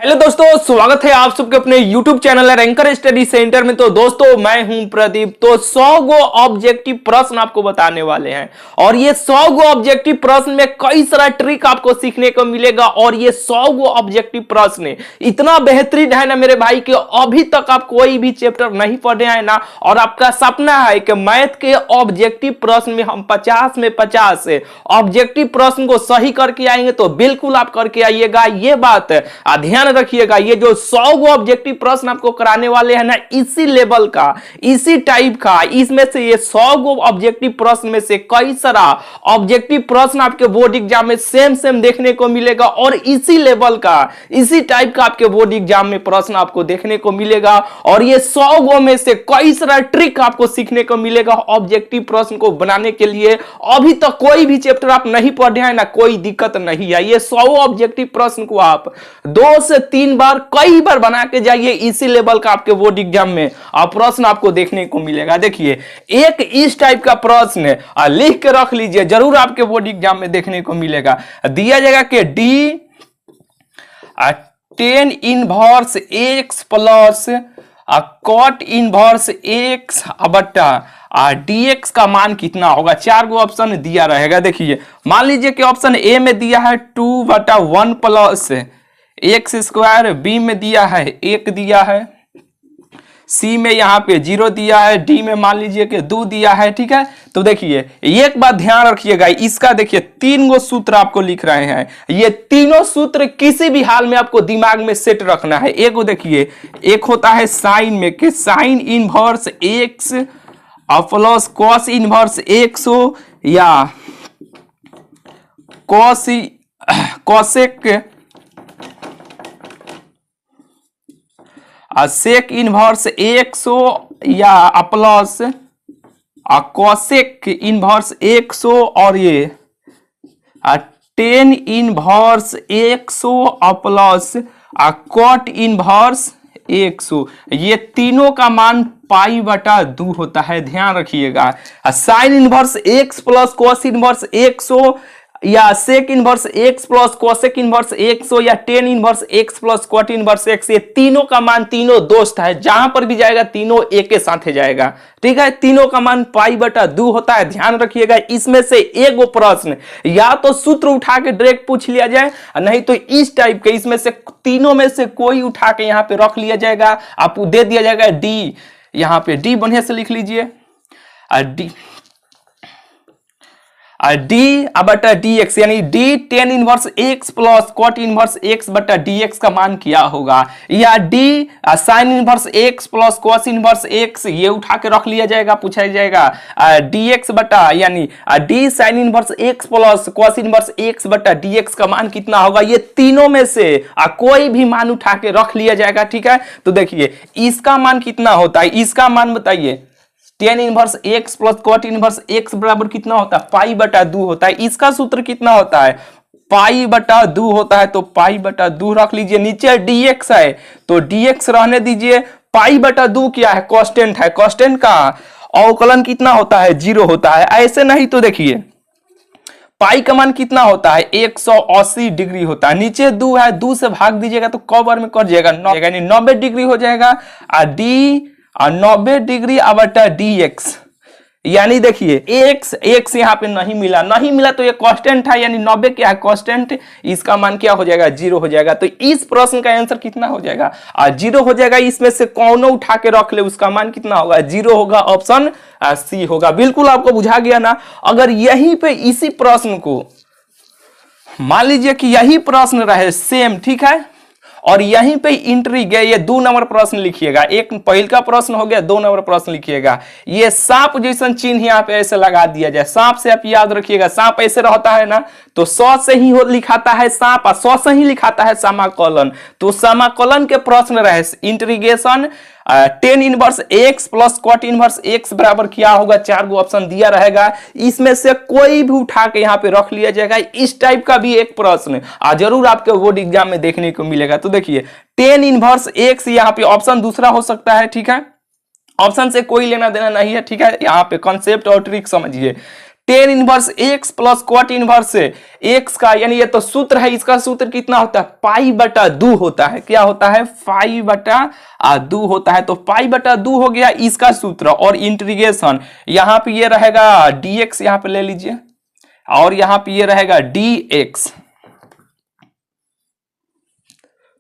Hello दोस्तों, स्वागत है आप सबके अपने YouTube channel ranker study centre में। तो दोस्तों मैं हूं प्रदीप। तो 100 गो ऑब्जेक्टिव प्रश्न आपको बताने वाले हैं और ये 100 गो ऑब्जेक्टिव प्रश्न में कई सारा ट्रिक आपको सीखने को मिलेगा। और ये 100 गो ऑब्जेक्टिव प्रश्न इतना बेहतरीन है ना मेरे भाई कि अभी तक आप कोई भी चैप्टर नहीं पढ़े हैं ना, और आपका सपना है कि मैथ के ऑब्जेक्टिव प्रश्न में हम 50 में 50 से ऑब्जेक्टिव प्रश्न को सही करके आएंगे। तो बिल्कुल आप करके आइएगा, ये बात ध्यान रखिएगा। ये जो 100 गो ऑब्जेक्टिव प्रश्न आपको कराने वाले हैं ना, इसी लेवल का, इसी टाइप का, इसमें से ये 100 गो ऑब्जेक्टिव प्रश्न में से कई सारा ऑब्जेक्टिव प्रश्न आपके बोर्ड एग्जाम में सेम देखने को मिलेगा। और इसी लेवल का, इसी टाइप का आपके बोर्ड एग्जाम में प्रश्न आपको देखने को मिलेगा। और ये 100 गो में से कई सारा ट्रिक आपको सीखने को मिलेगा ऑब्जेक्टिव प्रश्न को बनाने के लिए। अभी तक कोई भी चैप्टर आप नहीं पढ़े हैं ना, कोई दिक्कत नहीं है। ये 100 ऑब्जेक्टिव प्रश्न को आप 2 से 3 बार, कई बार बना के जाइए, इसी लेवल का आपके बोर्ड एग्जाम में प्रश्न आपको देखने को मिलेगा। देखिए, एक इस टाइप का प्रश्न लिख के रख लीजिए, जरूर आपके बोर्ड एग्जाम में देखने को मिलेगा। दिया जाएगा कि d 10 inverse x plus cot inverse x बट्टा dx का मान कितना होगा। 4 गो ऑप्शन दिया रहेगा। देखिए, मान लीजिए कि ऑप्शन ए में दिया है 2/1 प्लस एक्स स्क्वायर, बी में दिया है 1 दिया है, सी में यहाँ पे 0 दिया है, डी में मान लीजिए कि 2 दिया है। ठीक है, तो देखिए एक बात ध्यान रखिएगा, इसका देखिए 3 गो सूत्र आपको लिख रहे हैं। ये तीनों सूत्र किसी भी हाल में आपको दिमाग में सेट रखना है। एक देखिए, एक होता है साइन में कि sign inverse x plus cos inverse x हो, या कॉसेक सेक इनवर्स एक्स हो, या प्लस कॉसेक इनवर्स एक्स हो, और ये 10 इनवर्स एक्स हो प्लस कॉट इनवर्स एक्स हो। ये तीनों का मान π/2 होता है, ध्यान रखिएगा। Sine inverse x plus cos inverse x हो, या sec inverse x plus cosec inverse x हो, या 10 inverse x plus cot inverse x, ये तीनों का मान, तीनों दोस्त है, जहां पर भी जाएगा तीनों एक के साथ जाएगा। ठीक है, तीनों का मान π/2 होता है, ध्यान रखिएगा। इसमें से एक प्रश्न या तो सूत्र उठा के डायरेक्ट पूछ लिया जाए, नहीं तो इस टाइप के, इसमें से तीनों में से कोई उठा के यहाँ पे रख लिया जाएगा, आपको दे दिया जाएगा डी। यहाँ पे डी बढ़िया से लिख लीजिए, डी बटा डी एक्स, यानी d 10 inverse x plus cot inverse x बटा डी एक्स का मान क्या होगा। या d sine inverse x plus cos inverse x, ये उठा के रख लिया जाएगा, पूछा जाएगा डी एक्स बटा, यानी D sine inverse x plus cos inverse x बटा डी एक्स का मान कितना होगा। ये तीनों में से कोई भी मान उठा के रख लिया जाएगा। ठीक है, तो देखिए इसका मान कितना होता है, इसका मान बताइए। 10 inverse x plus cot inverse x बराबर कितना होता है, π/2 होता है। इसका सूत्र कितना होता है, π/2 होता है, तो π/2 रख लीजिए। नीचे dx है तो dx रहने दीजिए। π/2 क्या है, कांस्टेंट है, कांस्टेंट का अवकलन कितना होता है, 0 होता है। ऐसे नहीं तो देखिए पाई का मान कितना होता है, 180 डिग्री होता है। नीचे 2 है, 2 से भाग दीजिएगा तो कवर में कट जाएगा, यानी 90 डिग्री हो जाएगा। डी 90 डिग्री बटा dx, यानी देखिए x यहाँ पे नहीं मिला तो ये कांस्टेंट है, यानी 90 क्या है, कांस्टेंट, इसका मान क्या हो जाएगा, 0 हो जाएगा। तो इस प्रश्न का आंसर कितना हो जाएगा, 0 हो जाएगा। इसमें से कौन उठा के रख ले, उसका मान कितना होगा, 0 होगा, ऑप्शन सी होगा। बिल्कुल आपको बुझा गया ना। अगर यहीं पे इसी प्रश्न को मान लीजिए कि यही प्रश्न रहे सेम, ठीक है, और यहीं पे इंट्री गए, ये 2 नंबर प्रश्न लिखिएगा। एक पहल का प्रश्न हो गया, 2 नंबर प्रश्न लिखिएगा। ये सांप जैसा चिन्ह यहाँ पे ऐसे लगा दिया जाए। सांप से आप याद रखिएगा, सांप ऐसे रहता है ना, तो 100 से ही लिखाता है सांप, और 100 से ही लिखाता है समाकलन। तो समाकलन के प्रश्न रहे integration 10 inverse x plus cot inverse x बराबर क्या होगा। 4 गो ऑप्शन दिया रहेगा, इसमें से कोई भी उठा के यहाँ पे रख लिया जाएगा। इस टाइप का भी एक प्रश्न जरूर आपके बोर्ड एग्जाम में देखने को मिलेगा। तो देखिए 10 इनवर्स एक्स, यहाँ पे ऑप्शन दूसरा हो सकता है। ठीक है, ऑप्शन से कोई लेना देना नहीं है। ठीक है, यहाँ पे कॉन्सेप्ट और ट्रिक समझिए। Tan inverse x plus cot inverse x का, यानी ये तो सूत्र है, इसका सूत्र कितना होता है, पाई बटा 2 होता है। क्या होता है, पाई बटा 2 होता है। तो पाई बटा 2 हो गया इसका सूत्र, और इंटीग्रेशन यहां पे ये रहेगा dx, यहां पे ले लीजिए, और यहां पे ये रहेगा dx।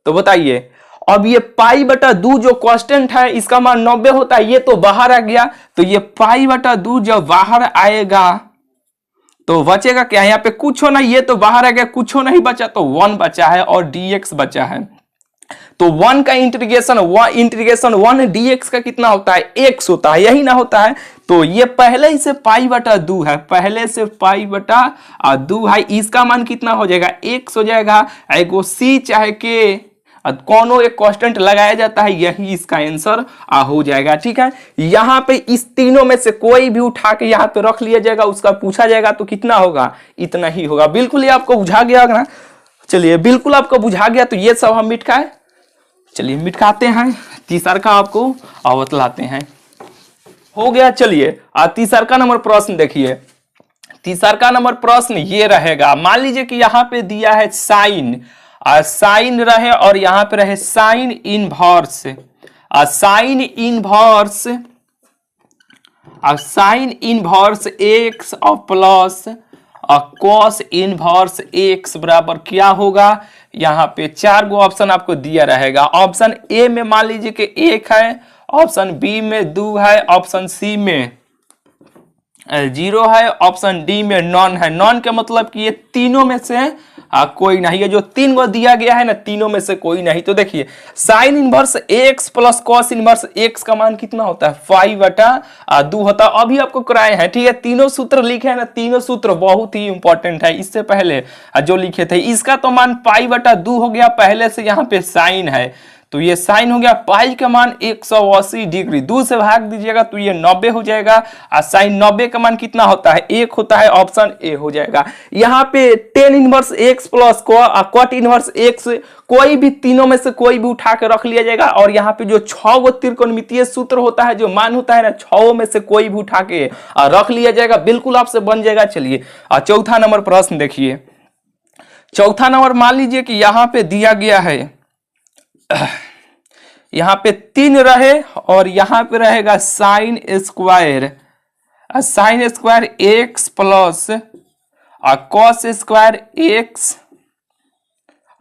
तो बताइए, अब ये पाई बटा 2 जो कांस्टेंट है इसका मान 90 होता है, ये तो बाहर आ गया। तो ये पाई बटा 2 जब बाहर आएगा तो बचेगा क्या, यहाँ पे कुछ हो नहीं, ये तो बाहर आ गया, कुछ हो नहीं बचा, तो 1 बचा है और dx बचा है। तो 1 का इंटीग्रेशन 1 dx का कितना होता है, x होता है, यही ना होता है। तो ये पहले ही से पाई बटा 2 है, पहले से पाई बटा 2 है, इसका मान कितना हो जाएगा, x हो जाएगा। एगो c चाहे के कौनो एक कांस्टेंट लगाया जाता है, यही इसका आंसर हो जाएगा। ठीक है, यहां पे इस तीनों में से कोई भी उठा के यहां पे रख लिया जाएगा, उसका पूछा जाएगा तो कितना होगा, इतना ही होगा। बिल्कुल ये आपको बुझा गया ना, चलिए बिल्कुल आपको बुझा गया। तो ये सब हम मिटकाए, चलिए मिटकाते हैं, तीसरा का आपको बतलाते हैं। हो गया, चलिए तीसरा का नंबर प्रश्न देखिए। तीसरा का नंबर प्रश्न ये रहेगा, मान लीजिए कि यहाँ पे दिया है साइन, साइन रहे और यहां पे रहे sine inverse, sign inverse x और प्लस कॉस इनवर्स एक्स बराबर क्या होगा। यहां पे 4 गो ऑप्शन आपको दिया रहेगा। ऑप्शन ए में मान लीजिए कि 1 है, ऑप्शन बी में 2 है, ऑप्शन सी में 0 है, ऑप्शन डी में नॉन है। नॉन का मतलब कि ये तीनों में से कोई नहीं है, जो 3 गो दिया गया है ना, तीनों में से कोई नहीं। तो देखिए sign inverse x plus cos inverse x का मान कितना होता है, 5 बटा 2 होता है। अभी आपको कराए हैं, ठीक है, तीनों सूत्र लिखे हैं ना, तीनों सूत्र बहुत ही इंपॉर्टेंट है। इससे पहले जो लिखे थे इसका तो मान पाई बटा 2 हो गया, पहले से यहाँ पे साइन है, तो ये साइन हो गया। पाई का मान 180 डिग्री, 2 से भाग दीजिएगा तो ये 90 हो जाएगा। और साइन 90 का मान कितना होता है, 1 होता है, ऑप्शन ए हो जाएगा। यहाँ पे tan inverse x plus cot inverse x, कोई भी तीनों में से कोई भी उठा के रख लिया जाएगा। और यहाँ पे जो 6 गो त्रिकोणमितीय सूत्र होता है, जो मान होता है ना, 6 में से कोई भी उठा के रख लिया जाएगा, बिल्कुल आपसे बन जाएगा। चलिए चौथा नंबर प्रश्न देखिए। चौथा नंबर मान लीजिए कि यहाँ पे दिया गया है, यहां पे 3 रहे और यहां पे रहेगा sine square x plus cos square x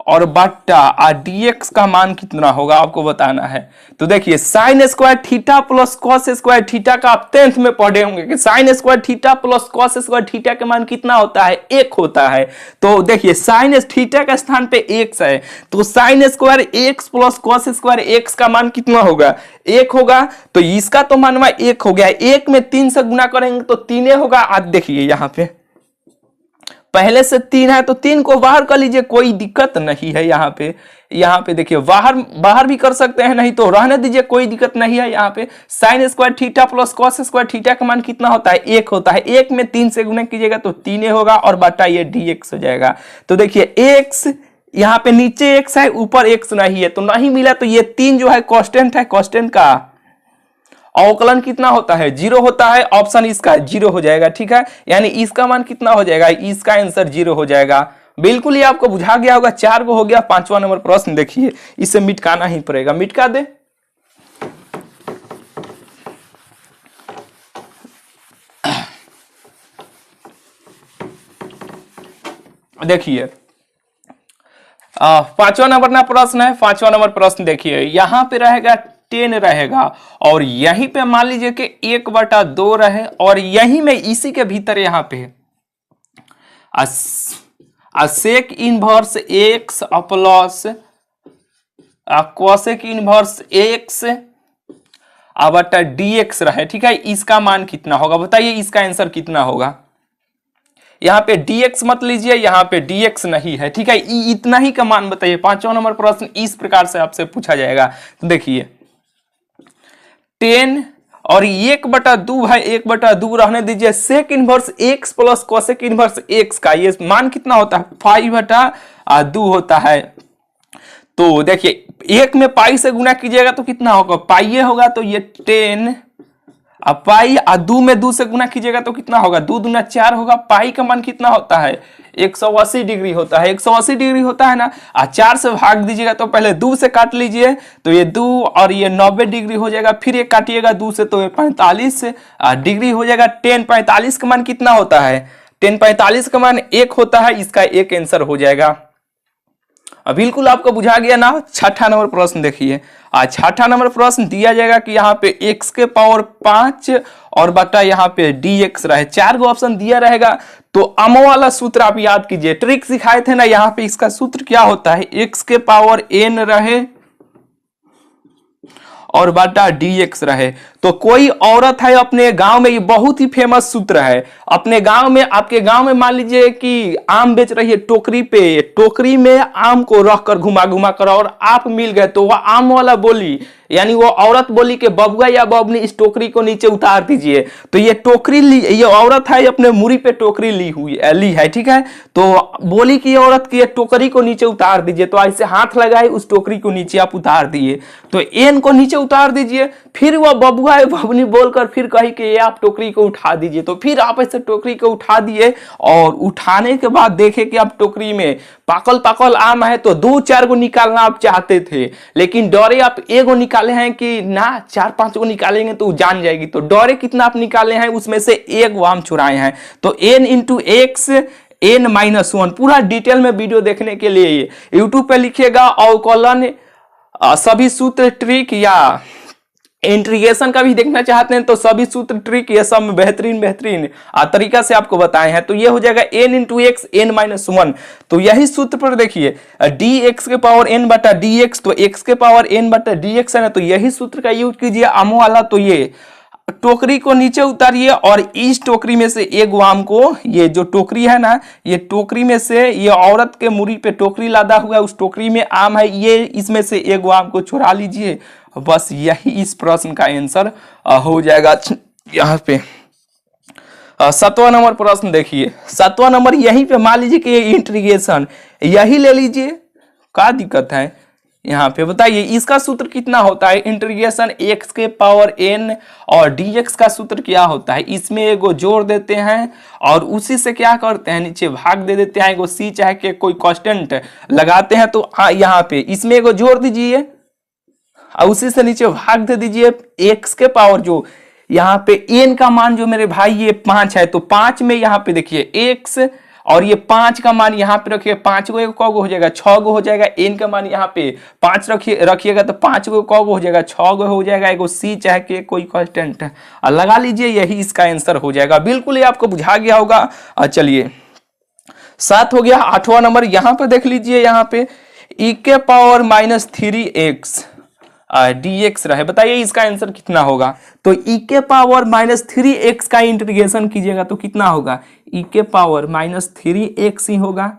और बट्टा डीएक्स का मान कितना होगा आपको बताना है। तो देखिए sine square theta plus cos square theta का आप 10th में पढ़े होंगे कि sine square theta plus cos square theta का मान कितना होता है, 1 होता है। तो देखिए साइन थीटा का स्थान पे x है, तो sine square x plus cos square x का मान कितना होगा, 1 होगा। तो इसका तो मान 1 हो गया, 1 में 3 से गुना करेंगे तो 3 होगा। आज देखिए यहाँ पे पहले से 3 है तो 3 को बाहर कर लीजिए, कोई दिक्कत नहीं है। यहाँ पे देखिए बाहर भी कर सकते हैं, नहीं तो रहने दीजिए, कोई दिक्कत नहीं है। यहाँ पे sine square theta plus cos square theta का मान कितना होता है, 1 होता है। 1 में 3 से गुना कीजिएगा तो 3 होगा और बटा ये dx हो जाएगा। तो देखिए x यहाँ पे नीचे x है, ऊपर x नहीं है, तो नहीं मिला। तो ये 3 जो है कांस्टेंट है, कांस्टेंट का अवकलन कितना होता है, 0 होता है। ऑप्शन इसका 0 हो जाएगा। ठीक है, यानी इसका मान कितना हो जाएगा, इसका आंसर 0 हो जाएगा। बिल्कुल ये आपको बुझा गया होगा। 4 गो हो गया। 5वां नंबर प्रश्न देखिए, इसे मिटकाना ही पड़ेगा, मिटका दे। देखिए 5वां नंबर ना प्रश्न है। 5वां नंबर प्रश्न देखिए, यहां पे रहेगा 10 रहेगा और यहीं पे मान लीजिए कि 1/2 रहे और यहीं में इसी के भीतर यहाँ पे sec inverse x plus cosec inverse x बटा dx रहे। ठीक है, इसका मान कितना होगा बताइए, इसका आंसर कितना होगा। यहाँ पे dx मत लीजिए, यहाँ पे dx नहीं है। ठीक है, इतना ही का मान बताइए। 5वां नंबर प्रश्न इस प्रकार से आपसे पूछा जाएगा। तो देखिए 10 और 1/2 है, 1/2 रहने दीजिए। Sec inverse x plus cosec inverse x का ये मान कितना होता है, 5/2 होता है। तो देखिए 1 में पाई से गुना कीजिएगा तो कितना होगा, पाई होगा। तो ये 10 अब पाई दो में दो से गुना कीजिएगा तो कितना होगा, 2 दूना 4 होगा। पाई का मान कितना होता है, 180 डिग्री होता है, 180 डिग्री होता है ना। 4 से भाग दीजिएगा तो पहले 2 से काट लीजिए तो ये 2 और ये 90 डिग्री हो जाएगा। फिर ये काटिएगा 2 से तो ये 45 डिग्री हो जाएगा। 10 45 का मान कितना होता है, 10 45 का मान 1 होता है। इसका 1 आंसर हो जाएगा। बिल्कुल आपको बुझा गया ना। छठा नंबर प्रश्न देखिए। छठा नंबर प्रश्न दिया जाएगा कि यहाँ पे x के पावर 5 और बटा यहाँ पे dx रहे। 4 गो ऑप्शन दिया रहेगा तो अमो वाला सूत्र आप याद कीजिए। ट्रिक सिखाए थे ना, यहाँ पे इसका सूत्र क्या होता है, x के पावर n रहे और बटा dx रहे। तो कोई औरत है अपने गांव में, ये बहुत ही फेमस सूत्र है। अपने गांव में, आपके गांव में मान लीजिए कि आम बेच रही है टोकरी पे, टोकरी में आम को रखकर घुमा घुमा कर और आप मिल गए तो वह आम वाला बोली, यानी वो औरत बोली कि बबुआ या बबनी इस टोकरी को नीचे उतार दीजिए। तो ये टोकरी ली, ये औरत है अपने मुड़ी पे टोकरी ली है, ठीक है। तो बोली कि औरत की टोकरी को नीचे उतार दीजिए। तो ऐसे हाथ लगाए, उस टोकरी को नीचे आप उतार दिए, तो एन को नीचे उतार दीजिए। फिर वह बबुआ बबनी बोलकर फिर कही कि ये आप टोकरी को उठा दीजिए। तो फिर आप ऐसे टोकरी को उठा दिए और उठाने के बाद देखे कि आप टोकरी में पाकल पाकल आम है तो 2-4 गो निकालना आप चाहते थे, लेकिन डरे आप एगो निकाले हैं कि ना 4-5 गो निकालेंगे तो जान जाएगी। तो डरे कितना आप निकाले हैं, उसमें से एक वो आम चुराए हैं। तो n इंटू एक्स n-1 पूरा डिटेल में वीडियो देखने के लिए यूट्यूब पे लिखिएगा। अवकलन सभी सूत्र ट्रिक या इंटीग्रेशन का भी देखना चाहते हैं तो सभी सूत्र ट्रिक ये सब बेहतरीन तरीका से आपको बताए हैं। तो ये हो जाएगा n इंटू एक्स n-1। तो यही सूत्र पर देखिए dx के पावर n बटा dx, तो x के पावर n बटा dx है ना, तो यही सूत्र का यूज कीजिए आमो वाला। तो ये टोकरी को नीचे उतारिए और इस टोकरी में से एक आम को, ये जो टोकरी है ना, ये टोकरी में से, ये औरत के मुड़ी पे टोकरी लादा हुआ है, उस टोकरी में आम है, ये इसमें से एक आम को चुरा लीजिए। बस यही इस प्रश्न का आंसर हो जाएगा। यहाँ पे 7वां नंबर प्रश्न देखिए। 7वां नंबर यहीं पे मान लीजिए कि इंटीग्रेशन यही ले लीजिए, क्या दिक्कत है। यहाँ पे बताइए इसका सूत्र कितना होता है, इंटीग्रेशन x के पावर n और dx का सूत्र क्या होता है। इसमें एगो जोड़ देते हैं और उसी से क्या करते हैं, नीचे भाग दे देते हैं, एगो c चाहे के कोई कांस्टेंट लगाते हैं। तो यहाँ पे इसमें एगो जोड़ दीजिए और उसी से नीचे भाग दे दीजिए। x के पावर जो यहाँ पे n का मान जो मेरे भाई ये 5 है, तो 5 में यहाँ पे देखिए x और ये 5 का मान यहाँ पे रखिए, 5 गो कगो हो जाएगा, 6 गो हो जाएगा। n का मान यहाँ पे 5 रखिएगा तो 5 गो कगो हो जाएगा, 6 गो हो जाएगा। एगो c चाहे के कोई कांस्टेंट लगा लीजिए, यही इसका आंसर हो जाएगा। बिल्कुल ये आपको बुझा गया होगा। चलिए 7 हो गया। 8वां नंबर यहाँ पे देख लीजिए, यहाँ पे e के पावर -3x dx रहे। बताइए इसका आंसर कितना होगा। तो e के पावर -3x का इंटीग्रेशन कीजिएगा तो कितना होगा, e के पावर -3x ही होगा,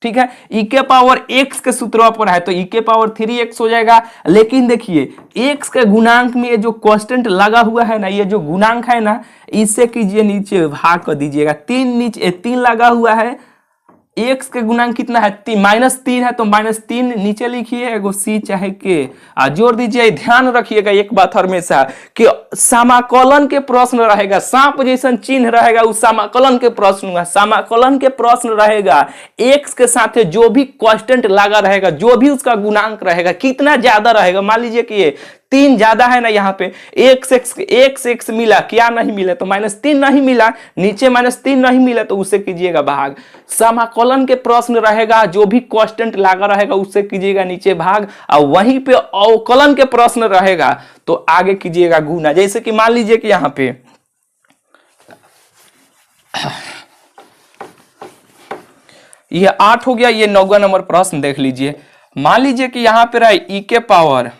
ठीक है। e के पावर x के सूत्र पर है तो e के पावर 3x हो जाएगा। लेकिन देखिए x के गुणांक में ये जो कांस्टेंट लगा हुआ है ना, ये जो गुणांक है ना, इससे कीजिए नीचे भाग कर दीजिएगा। 3 नीचे 3 लगा हुआ है, x के गुणांक कितना है, -3 है, तो -3 नीचे लिखिए, एगो c चाहे के जोड़ दीजिए। ध्यान रखिएगा एक बात हमेशा कि समाकलन के प्रश्न रहेगा, सांप जैसा चिन्ह रहेगा, उस समाकलन के प्रश्न हुआ। समाकलन के प्रश्न रहेगा, x के साथ जो भी कांस्टेंट लगा रहेगा, जो भी उसका गुणांक रहेगा, कितना ज्यादा रहेगा। मान लीजिए कि ये 3 ज्यादा है ना, यहाँ पे x मिला, क्या नहीं मिला, तो -3 नहीं मिला, नीचे -3 नहीं मिला, तो उससे कीजिएगा भाग। समाकलन के प्रश्न रहेगा, जो भी कांस्टेंट लगा रहेगा उससे कीजिएगा नीचे भाग, और वहीं पे अवकलन के प्रश्न रहेगा तो आगे कीजिएगा गुना। जैसे कि मान लीजिए कि यहाँ पे ये 8 हो गया। ये 9वां नंबर प्रश्न देख लीजिए। मान लीजिए कि यहाँ पे रहा e के पावर,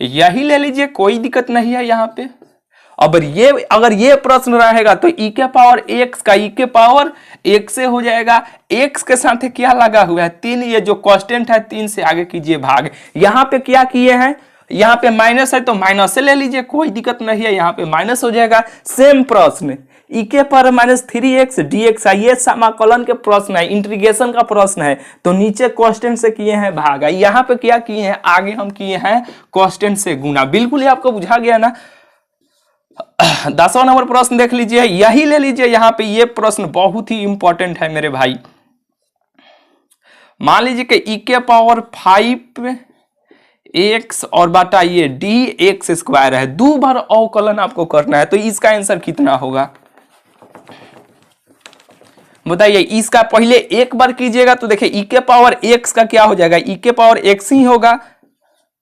यही ले लीजिए, कोई दिक्कत नहीं है यहाँ पे। अब ये अगर ये प्रश्न रहेगा तो e के पावर x का e के पावर x से हो जाएगा। x के साथ क्या लगा हुआ है, 3, ये जो कांस्टेंट है 3 से आगे कीजिए भाग। यहाँ पे क्या किए हैं, यहाँ पे माइनस है तो माइनस से ले लीजिए, कोई दिक्कत नहीं है, यहाँ पे माइनस हो जाएगा। सेम प्रश्न इके पर -3x dx है, ये समाकलन के प्रश्न है, इंटीग्रेशन का प्रश्न है। तो नीचे कांस्टेंट से किए हैं भागा, यहाँ पे क्या किए हैं, आगे हम किए हैं कांस्टेंट से गुना। बिल्कुल ही आपको बुझा गया ना। 10वां नंबर प्रश्न देख लीजिए, यही ले लीजिए। यहाँ पे ये प्रश्न बहुत ही इंपॉर्टेंट है मेरे भाई। मान लीजिए कि e के पावर 5x और बटा ये dx स्क्वायर है, दो बार अवकलन आपको करना है। तो इसका आंसर कितना होगा बताइए। इसका पहले एक बार कीजिएगा तो देखिए e के पावर x का क्या हो जाएगा, e के पावर x ही होगा,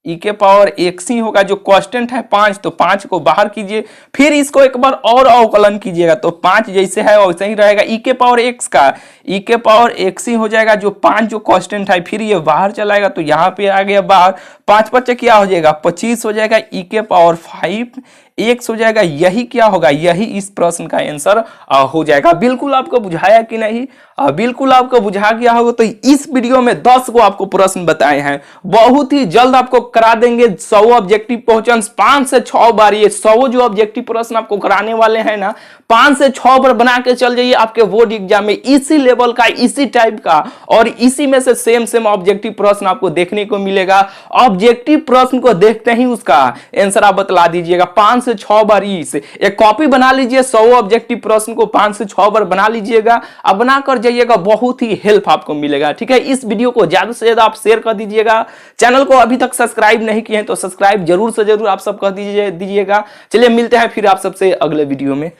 e के पावर x ही होगा। जो कांस्टेंट है 5, तो 5 को बाहर कीजिए, फिर इसको एक बार और अवकलन कीजिएगा तो 5 जैसे है वैसे ही रहेगा। e के पावर x का e के पावर x ही हो जाएगा, जो 5 जो कांस्टेंट है, फिर ये बाहर चलाएगा तो यहाँ पे आ गया बाहर, 5 5 क्या हो जाएगा 25 हो जाएगा, e के पावर 5 x हो जाएगा। यही क्या होगा, यही इस प्रश्न का आंसर हो जाएगा। बिल्कुल आपको बुझाया कि नहीं, बिल्कुल आपको बुझा गया होगा। तो इस वीडियो में 10 को आपको प्रश्न बताए हैं, बहुत ही जल्द आपको करा देंगे 100 ऑब्जेक्टिव क्वेश्चन 5 से 6 बार। ये 100 जो ऑब्जेक्टिव प्रश्न आपको कराने वाले हैं ना, 5 से 6 बार बना के चल जाइए आपके बोर्ड एग्जाम में, इसी लेवल का, इसी टाइप का, और इसी में से सेम ऑब्जेक्टिव प्रश्न आपको देखने को मिलेगा। ऑब्जेक्टिव प्रश्न को देखते ही उसका आंसर आप बतला दीजिएगा 5 से 6 बार। इस एक कॉपी बना लीजिए, 100 ऑब्जेक्टिव प्रश्न को 5 से 6 बार बना लीजिएगा, अब बना कर जाइएगा, बहुत ही हेल्प आपको मिलेगा। ठीक है, इस वीडियो को ज्यादा से ज्यादा आप शेयर कर दीजिएगा। चैनल को अभी तक सब्सक्राइब नहीं किए हैं तो सब्सक्राइब जरूर से जरूर आप सब कर दीजिएगा। चलिए मिलते हैं फिर आप सबसे अगले वीडियो में।